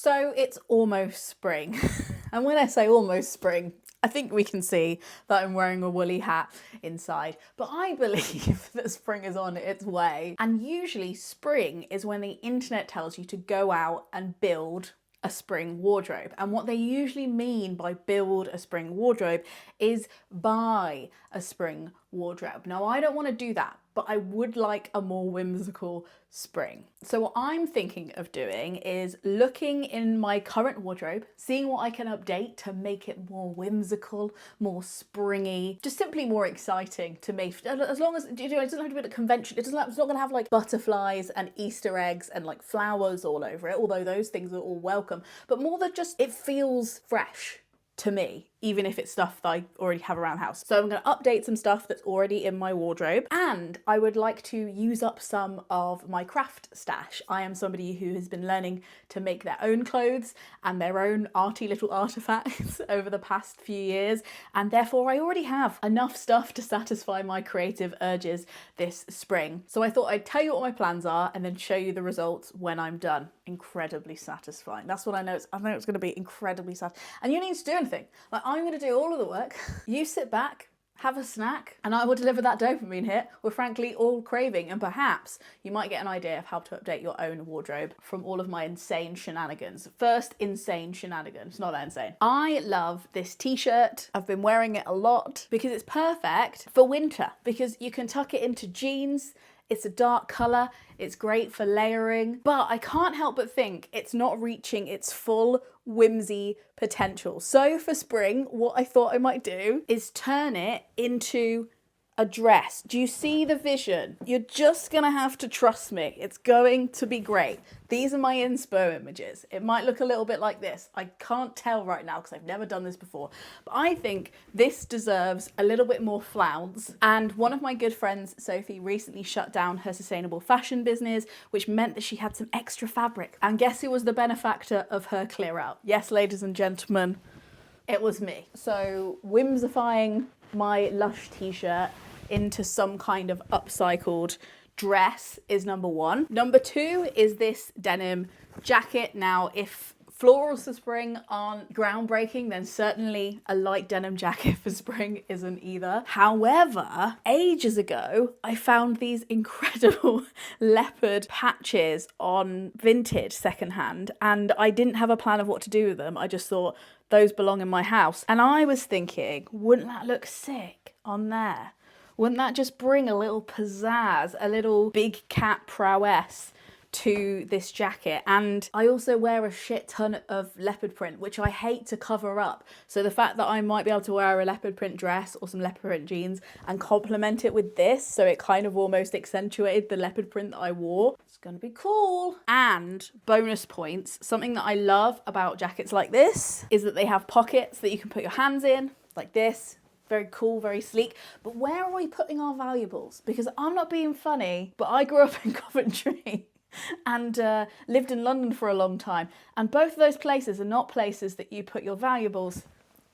So it's almost spring. And when I say almost spring, I think we can see that I'm wearing a woolly hat inside, but I believe that spring is on its way. And usually spring is when the internet tells you to go out and build a spring wardrobe. And what they usually mean by build a spring wardrobe is buy a spring wardrobe. Now, I don't want to do that, but I would like a more whimsical spring. So what I'm thinking of doing is looking in my current wardrobe, seeing what I can update to make it more whimsical, more springy, just simply more exciting to me. As long as, it doesn't have to be a convention, it's not going to have like butterflies and Easter eggs and like flowers all over it, although those things are all welcome, but more that just, it feels fresh to me, even if it's stuff that I already have around the house. So I'm going to update some stuff that's already in my wardrobe, and I would like to use up some of my craft stash. I am somebody who has been learning to make their own clothes and their own arty little artifacts over the past few years, and therefore I already have enough stuff to satisfy my creative urges this spring. So I thought I'd tell you what my plans are and then show you the results when I'm done. Incredibly satisfying. That's what I know. I know it's going to be incredibly satisfying. And you need to do anything. Like, I'm going to do all of the work. You sit back, have a snack, and I will deliver that dopamine hit we're frankly all craving. And perhaps you might get an idea of how to update your own wardrobe from all of my insane shenanigans. First, insane shenanigans. Not that insane. I love this t-shirt. I've been wearing it a lot because it's perfect for winter, because you can tuck it into jeans. It's a dark colour, it's great for layering, but I can't help but think it's not reaching its full whimsy potential. So for spring, what I thought I might do is turn it into a dress. Do you see the vision? You're just gonna have to trust me. It's going to be great. These are my inspo images. It might look a little bit like this. I can't tell right now because I've never done this before, but I think this deserves a little bit more flounce. And one of my good friends, Sophie, recently shut down her sustainable fashion business, which meant that she had some extra fabric. And guess who was the benefactor of her clear out? Yes, ladies and gentlemen, it was me. So whimsifying my Lush t-shirt into some kind of upcycled dress is number one. Number two is this denim jacket. Now, if florals for spring aren't groundbreaking, then certainly a light denim jacket for spring isn't either. However, ages ago, I found these incredible leopard patches on Vinted secondhand, and I didn't have a plan of what to do with them. I just thought those belong in my house. And I was thinking, wouldn't that look sick on there? Wouldn't that just bring a little pizzazz, a little big cat prowess to this jacket? And I also wear a shit ton of leopard print, which I hate to cover up. So the fact that I might be able to wear a leopard print dress or some leopard print jeans and complement it with this, so it kind of almost accentuated the leopard print that I wore, it's gonna be cool. And bonus points, something that I love about jackets like this is that they have pockets that you can put your hands in, like this. Very cool, very sleek. But where are we putting our valuables? Because I'm not being funny, but I grew up in Coventry and lived in London for a long time. And both of those places are not places that you put your valuables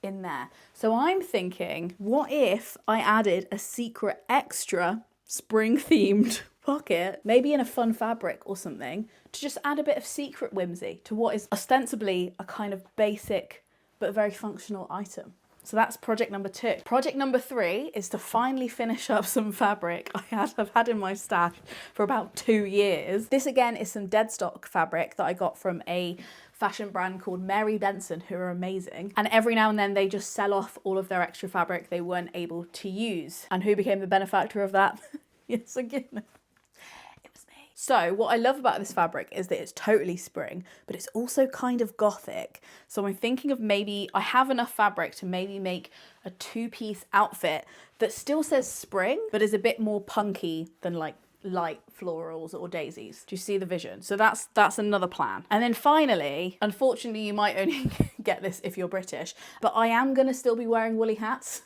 in there. So I'm thinking, what if I added a secret extra spring themed pocket, maybe in a fun fabric or something, to just add a bit of secret whimsy to what is ostensibly a kind of basic but very functional item. So that's project number two. Project number three is to finally finish up some fabric I've had in my stash for about 2 years. This again is some dead stock fabric that I got from a fashion brand called Mary Benson, who are amazing. And every now and then they just sell off all of their extra fabric they weren't able to use. And who became the benefactor of that? Yes, again. So what I love about this fabric is that it's totally spring, but it's also kind of gothic. So I'm thinking of maybe, I have enough fabric to maybe make a 2-piece outfit that still says spring, but is a bit more punky than like light florals or daisies. Do you see the vision? So that's another plan. And then finally, unfortunately, you might only get this if you're British, but I am gonna still be wearing woolly hats.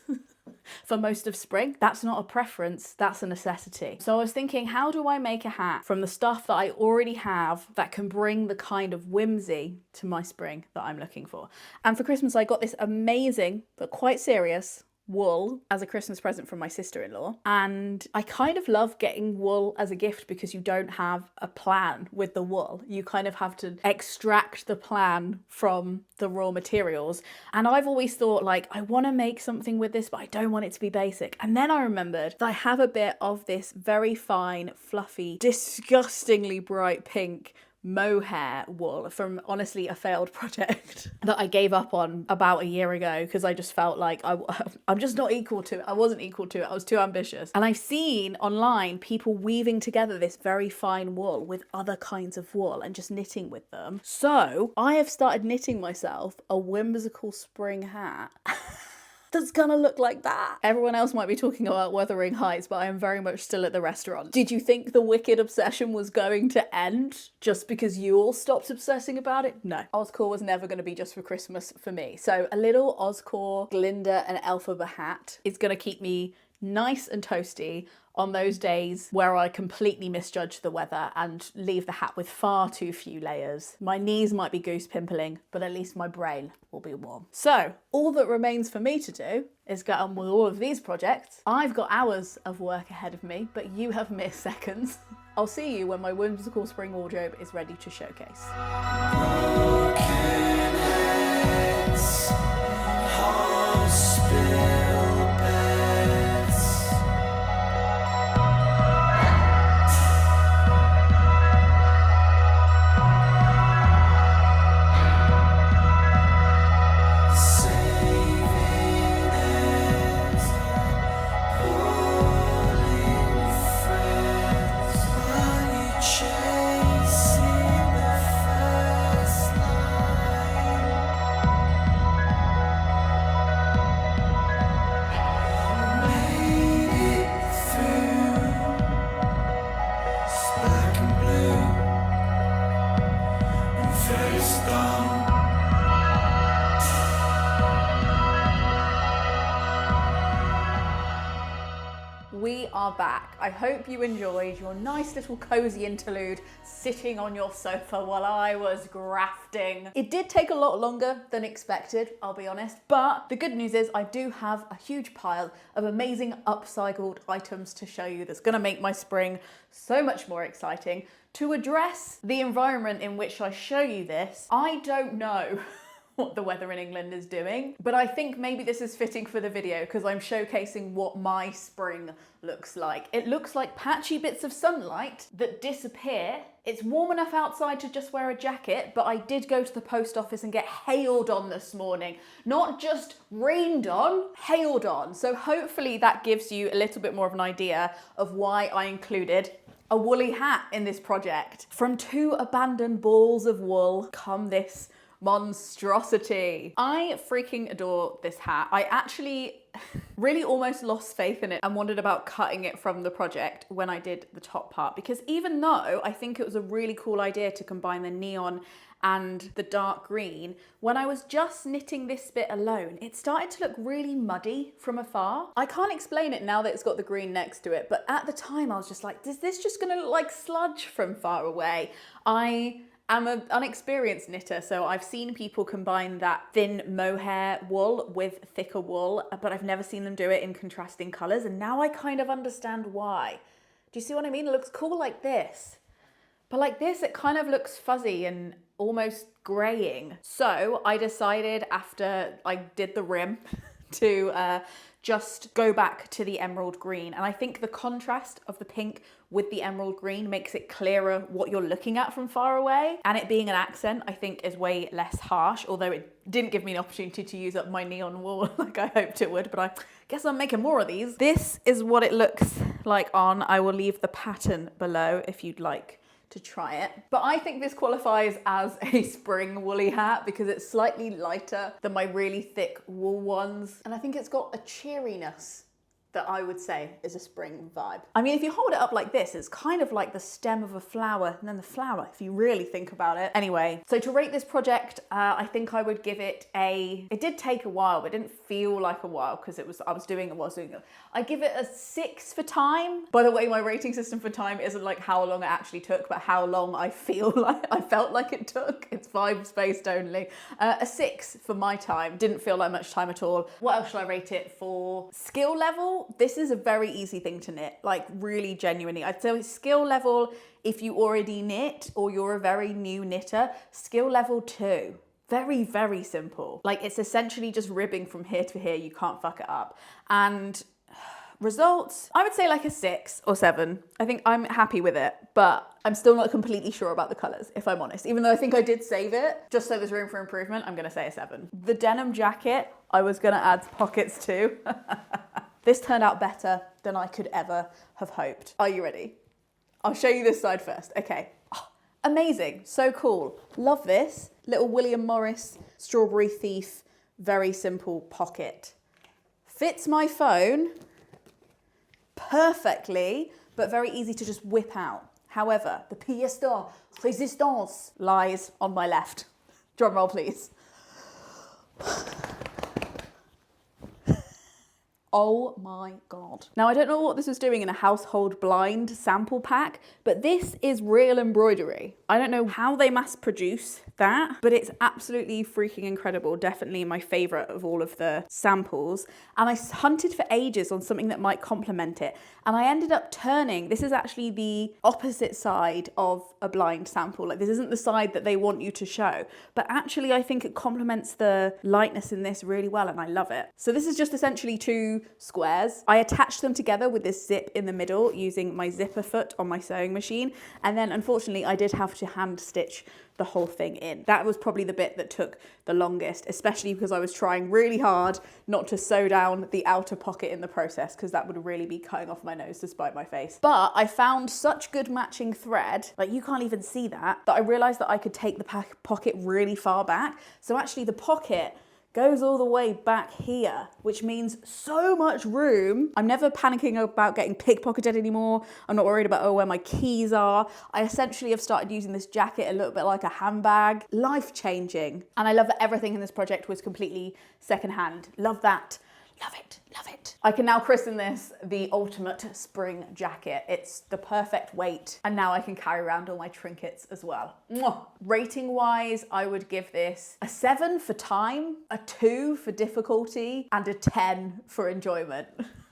For most of spring. That's not a preference, that's a necessity. So I was thinking, how do I make a hat from the stuff that I already have that can bring the kind of whimsy to my spring that I'm looking for? And for Christmas, I got this amazing, but quite serious, wool as a Christmas present from my sister-in-law, and I kind of love getting wool as a gift because you don't have a plan with the wool. You kind of have to extract the plan from the raw materials. And I've always thought, like, I want to make something with this, but I don't want it to be basic. And then I remembered that I have a bit of this very fine, fluffy, disgustingly bright pink mohair wool from, honestly, a failed project that I gave up on about a year ago because I just felt like I'm just not equal to it. I wasn't equal to it. I was too ambitious. And I've seen online people weaving together this very fine wool with other kinds of wool and just knitting with them. So I have started knitting myself a whimsical spring hat. That's gonna look like that. Everyone else might be talking about Wuthering Heights, but I am very much still at the restaurant. Did you think the Wicked obsession was going to end just because you all stopped obsessing about it? No. Oscore was never gonna be just for Christmas for me. So a little Oscore, Glinda and Elphaba hat is gonna keep me nice and toasty on those days where I completely misjudge the weather and leave the hat with far too few layers. My knees might be goose pimpling, but at least my brain will be warm. So all that remains for me to do is get on with all of these projects. I've got hours of work ahead of me, but you have mere seconds. I'll see you when my whimsical spring wardrobe is ready to showcase. We are back. I hope you enjoyed your nice little cozy interlude sitting on your sofa while I was grafting. It did take a lot longer than expected, I'll be honest, but the good news is I do have a huge pile of amazing upcycled items to show you that's gonna make my spring so much more exciting. To address the environment in which I show you this, I don't know what the weather in England is doing, but I think maybe this is fitting for the video because I'm showcasing what my spring looks like. It looks like patchy bits of sunlight that disappear. It's warm enough outside to just wear a jacket, but I did go to the post office and get hailed on this morning. Not just rained on, hailed on. So hopefully that gives you a little bit more of an idea of why I included a woolly hat in this project. From two abandoned balls of wool come this monstrosity. I freaking adore this hat. I actually really almost lost faith in it and wondered about cutting it from the project when I did the top part, because even though I think it was a really cool idea to combine the neon and the dark green, when I was just knitting this bit alone, it started to look really muddy from afar. I can't explain it now that it's got the green next to it, but at the time I was just like, is this just gonna look like sludge from far away? I'm an unexperienced knitter, so I've seen people combine that thin mohair wool with thicker wool, but I've never seen them do it in contrasting colours, and now I kind of understand why. Do you see what I mean? It looks cool like this, but like this, it kind of looks fuzzy and almost greying. So I decided after I did the rim to just go back to the emerald green. And I think the contrast of the pink with the emerald green makes it clearer what you're looking at from far away. And it being an accent, I think is way less harsh, although it didn't give me an opportunity to use up my neon wool like I hoped it would, but I guess I'm making more of these. This is what it looks like on. I will leave the pattern below if you'd like to try it. But I think this qualifies as a spring woolly hat because it's slightly lighter than my really thick wool ones. And I think it's got a cheeriness that I would say is a spring vibe. I mean, if you hold it up like this, it's kind of like the stem of a flower and then the flower, if you really think about it. Anyway, so to rate this project, I think I would give it it did take a while, but it didn't feel like a while because I was doing it. I give it a 6 for time. By the way, my rating system for time isn't like how long it actually took, but how long I felt like it took. It's vibes based only. A 6 for my time. Didn't feel like much time at all. What else should I rate it for? Skill level. This is a very easy thing to knit, like really genuinely. I'd say skill level, if you already knit or you're a very new knitter, skill level 2. Very, very simple. Like it's essentially just ribbing from here to here. You can't fuck it up. And results, I would say like a 6 or 7. I think I'm happy with it, but I'm still not completely sure about the colors, if I'm honest. Even though I think I did save it, just so there's room for improvement, I'm gonna say a 7. The denim jacket, I was gonna add pockets to. This turned out better than I could ever have hoped. Are you ready? I'll show you this side first. Okay. Oh, amazing. So cool. Love this. Little William Morris Strawberry Thief. Very simple pocket. Fits my phone perfectly, but very easy to just whip out. However, the pièce de résistance lies on my left. Drum roll, please. Oh my God. Now, I don't know what this was doing in a household blind sample pack, but this is real embroidery. I don't know how they mass produce that, but it's absolutely freaking incredible. Definitely my favorite of all of the samples. And I hunted for ages on something that might complement it. And I ended up turning, this is actually the opposite side of a blind sample. Like this isn't the side that they want you to show, but actually I think it complements the lightness in this really well and I love it. So this is just essentially 2 squares. I attached them together with this zip in the middle using my zipper foot on my sewing machine. And then unfortunately I did have to hand stitch the whole thing in. That was probably the bit that took the longest, especially because I was trying really hard not to sew down the outer pocket in the process because that would really be cutting off my nose to spite my face. But I found such good matching thread, like you can't even see that I realized that I could take the pocket really far back. So actually the pocket goes all the way back here, which means so much room. I'm never panicking about getting pickpocketed anymore. I'm not worried about, where my keys are. I essentially have started using this jacket a little bit like a handbag. Life-changing. And I love that everything in this project was completely secondhand. Love that. Love it, love it. I can now christen this the ultimate spring jacket. It's the perfect weight. And now I can carry around all my trinkets as well. Mwah. Rating wise, I would give this a 7 for time, a 2 for difficulty, and a 10 for enjoyment.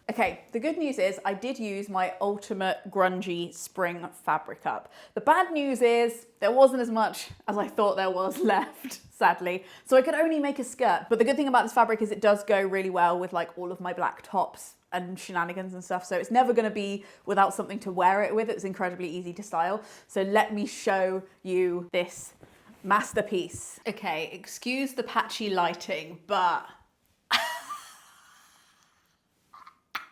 Okay, the good news is I did use my ultimate grungy spring fabric up. The bad news is there wasn't as much as I thought there was left, sadly. So I could only make a skirt. But the good thing about this fabric is it does go really well with like all of my black tops and shenanigans and stuff. So it's never gonna be without something to wear it with. It's incredibly easy to style. So let me show you this masterpiece. Okay, excuse the patchy lighting, but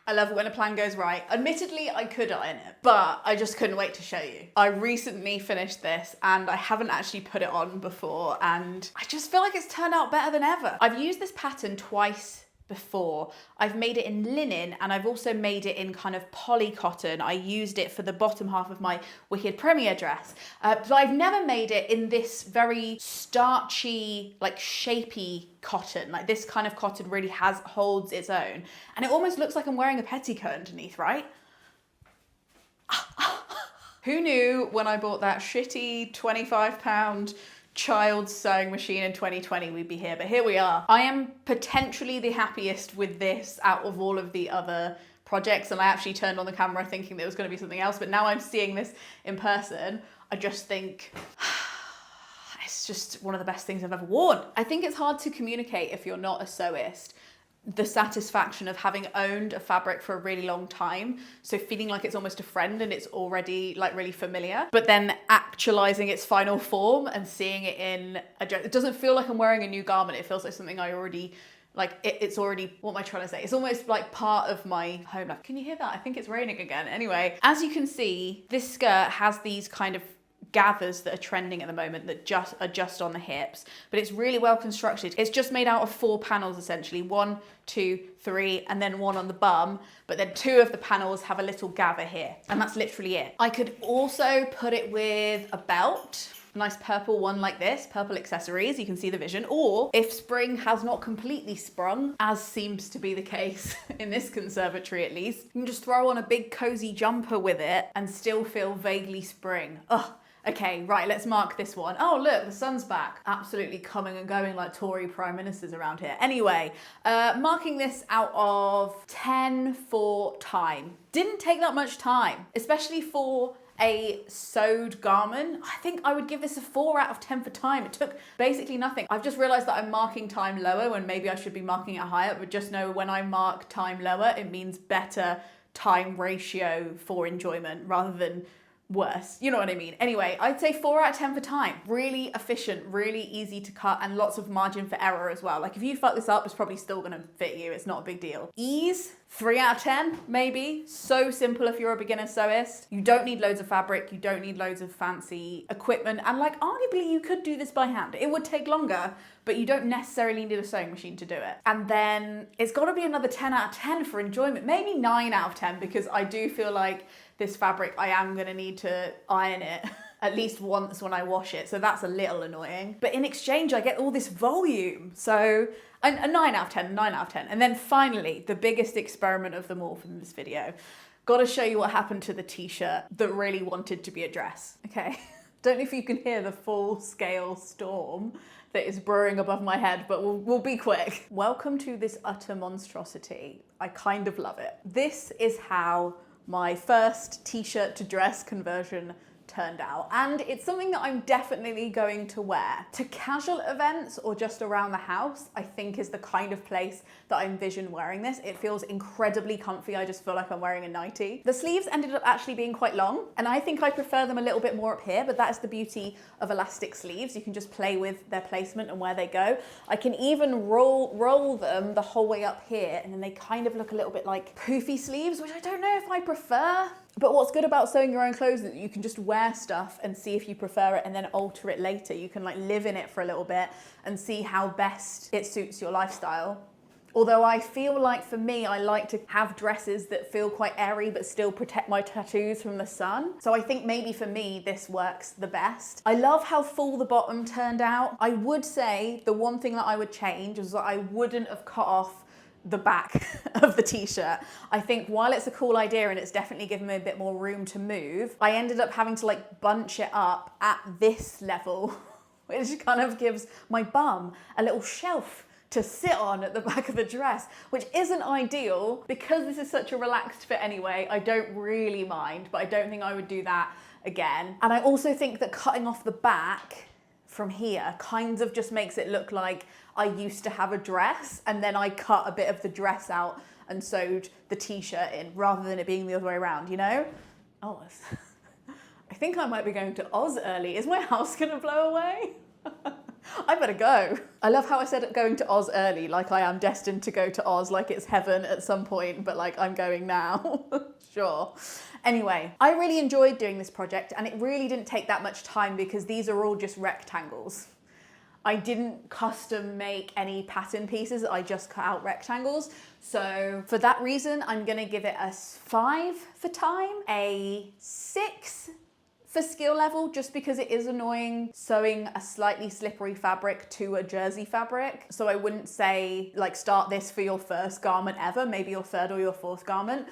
I love it when a plan goes right. Admittedly, I could iron it, but I just couldn't wait to show you. I recently finished this and I haven't actually put it on before and I just feel like it's turned out better than ever. I've used this pattern twice before. I've made it in linen and I've also made it in kind of poly cotton. I used it for the bottom half of my Wicked Premiere dress, but I've never made it in this very starchy, like shapy cotton. Like this kind of cotton really holds its own. And it almost looks like I'm wearing a petticoat underneath, right? Who knew when I bought that shitty £25 child's sewing machine in 2020 we'd be here, but here we are. I am potentially the happiest with this out of all of the other projects, and I actually turned on the camera thinking there was going to be something else, but now I'm seeing this in person. I just think it's just one of the best things I've ever worn. I think it's hard to communicate if you're not a sewist the satisfaction of having owned a fabric for a really long time, so feeling like it's almost a friend and it's already like really familiar, but then actualizing its final form and seeing it in a dress. It doesn't feel like I'm wearing a new garment. It feels like something I already, like it's already, what am I trying to say? It's almost like part of my home life. Can you hear that? I think it's raining again. Anyway, as you can see, this skirt has these kind of gathers that are trending at the moment that are just on the hips, but it's really well constructed. It's just made out of 4 panels essentially, 1, 2, 3, and then 1 on the bum, but then 2 of the panels have a little gather here, and that's literally it. I could also put it with a belt, a nice purple one like this, purple accessories, you can see the vision, or if spring has not completely sprung, as seems to be the case in this conservatory at least, you can just throw on a big cozy jumper with it and still feel vaguely spring. Ugh. Okay, right, let's mark this one. Oh, look, the sun's back. Absolutely coming and going like Tory prime ministers around here. Anyway, marking this out of 10 for time. Didn't take that much time, especially for a sewed garment. I think I would give this a 4 out of 10 for time. It took basically nothing. I've just realized that I'm marking time lower when maybe I should be marking it higher, but just know when I mark time lower, it means better time ratio for enjoyment rather than worse. You know what I mean? Anyway, I'd say 4 out of 10 for time. Really efficient, really easy to cut, and lots of margin for error as well. Like if you fuck this up, it's probably still gonna fit you. It's not a big deal. Ease, 3 out of 10, maybe. So simple if you're a beginner sewist. You don't need loads of fabric. You don't need loads of fancy equipment. And like arguably you could do this by hand. It would take longer, but you don't necessarily need a sewing machine to do it. And then it's gotta be another 10 out of 10 for enjoyment. Maybe 9 out of 10, because I do feel like this fabric, I am gonna need to iron it at least once when I wash it. So that's a little annoying. But in exchange, I get all this volume. So a 9 out of 10, 9 out of 10. And then finally, the biggest experiment of them all from this video. Gotta show you what happened to the t-shirt that really wanted to be a dress, okay? Don't know if you can hear the full scale storm that is brewing above my head, but we'll be quick. Welcome to this utter monstrosity. I kind of love it. This is how my first t-shirt to dress conversion turned out, and it's something that I'm definitely going to wear. To casual events or just around the house, I think is the kind of place that I envision wearing this. It feels incredibly comfy. I just feel like I'm wearing a nightie. The sleeves ended up actually being quite long, and I think I prefer them a little bit more up here, but that's the beauty of elastic sleeves. You can just play with their placement and where they go. I can even roll them the whole way up here, and then they kind of look a little bit like poofy sleeves, which I don't know if I prefer. But what's good about sewing your own clothes is that you can just wear stuff and see if you prefer it and then alter it later. You can like live in it for a little bit and see how best it suits your lifestyle. Although I feel like for me, I like to have dresses that feel quite airy but still protect my tattoos from the sun. So I think maybe for me, this works the best. I love how full the bottom turned out. I would say the one thing that I would change is that I wouldn't have cut off the back of the t-shirt. I think while it's a cool idea and it's definitely given me a bit more room to move, I ended up having to like bunch it up at this level, which kind of gives my bum a little shelf to sit on at the back of the dress, which isn't ideal. Because this is such a relaxed fit anyway, I don't really mind, but I don't think I would do that again. And I also think that cutting off the back from here kind of just makes it look like I used to have a dress and then I cut a bit of the dress out and sewed the t-shirt in rather than it being the other way around, you know? Oh, I think I might be going to Oz early. Is my house gonna blow away? I better go. I love how I said going to Oz early, like I am destined to go to Oz, like it's heaven at some point, but like I'm going now. Sure. Anyway, I really enjoyed doing this project and it really didn't take that much time because these are all just rectangles. I didn't custom make any pattern pieces, I just cut out rectangles. So for that reason, I'm gonna give it a 5 for time, a 6 for skill level, just because it is annoying sewing a slightly slippery fabric to a jersey fabric. So I wouldn't say like start this for your first garment ever, maybe your third or your fourth garment.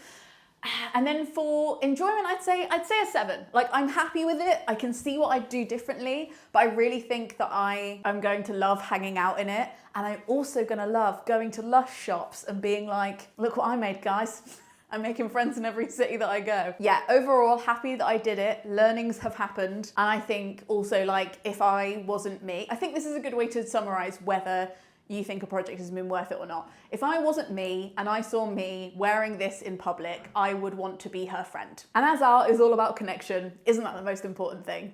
And then for enjoyment, I'd say a 7. Like I'm happy with it. I can see what I'd do differently, but I really think that I am going to love hanging out in it. And I'm also gonna love going to Lush shops and being like, look what I made, guys. I'm making friends in every city that I go. Yeah, overall happy that I did it. Learnings have happened. And I think also like if I wasn't me, I think this is a good way to summarize whether you think a project has been worth it or not. If I wasn't me and I saw me wearing this in public, I would want to be her friend. And as art is all about connection, isn't that the most important thing?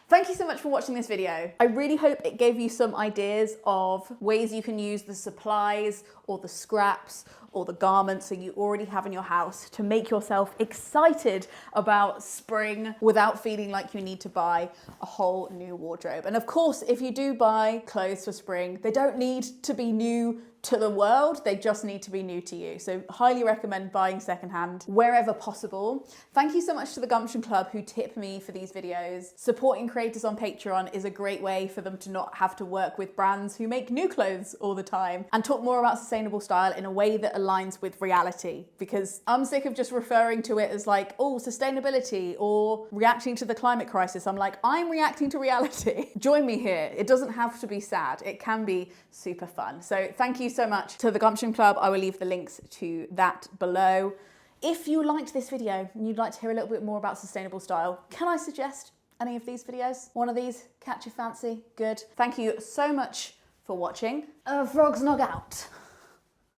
Thank you so much for watching this video. I really hope it gave you some ideas of ways you can use the supplies or the scraps or the garments that you already have in your house to make yourself excited about spring without feeling like you need to buy a whole new wardrobe. And of course, if you do buy clothes for spring, they don't need to be new to the world, they just need to be new to you. So highly recommend buying secondhand wherever possible. Thank you so much to the Gumption Club who tip me for these videos. Supporting creators on Patreon is a great way for them to not have to work with brands who make new clothes all the time and talk more about sustainable style in a way that aligns with reality, because I'm sick of just referring to it as like, oh, sustainability or reacting to the climate crisis. I'm like, I'm reacting to reality. Join me here. It doesn't have to be sad. It can be super fun. So thank you so much to the Gumption Club. I will leave the links to that below. If you liked this video and you'd like to hear a little bit more about sustainable style, can I suggest any of these videos? One of these catch your fancy? Good. Thank you so much for watching. Frog's Nog out.